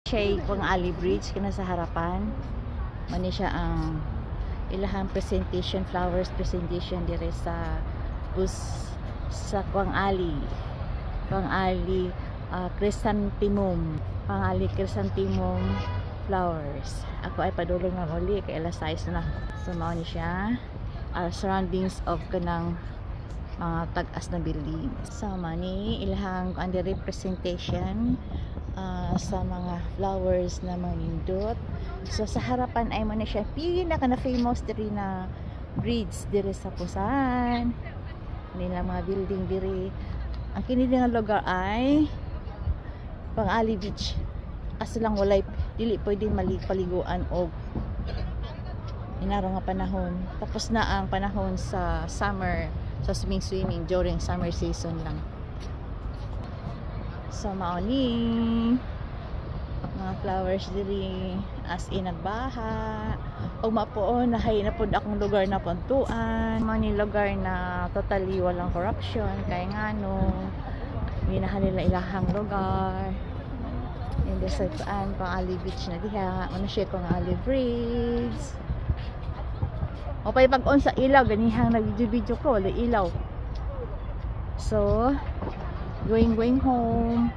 siya kung Ali Bridge kana sa harapan. Mani siya ang ilahang presentation, flowers presentation dire sa bus sa Quang Ali. Quang Ali chrysanthemum. Quang Ali chrysanthemum flowers. Ako ay padulong na muli kay alas 6 na. So mao ni siya surroundings of kanang mga tag-as na building. So mani ilahang under representation sa mga flowers na manindot. So sa harapan ay mo na siya pinaka na famous diri na bridge diri sa Pusan. Nila mga building diri. Ang kini nga lugar ay Pang Ali Beach. Asa lang walay dili pwede paliguan og inaro nga panahon. Tapos na ang panahon sa summer, sa swimming during summer season lang. So mauni mga flowers diri as in nagbaha o mapuon nahay na pud akong lugar na puntuan mani lugar na totally walang corruption kay ngano minahan nila ilahang lugar in the Pang Ali Beach na diha ano siya Pang Ali Bridge o pay pag-on sa ilaw ganihang nag-video ko wala ilaw so going home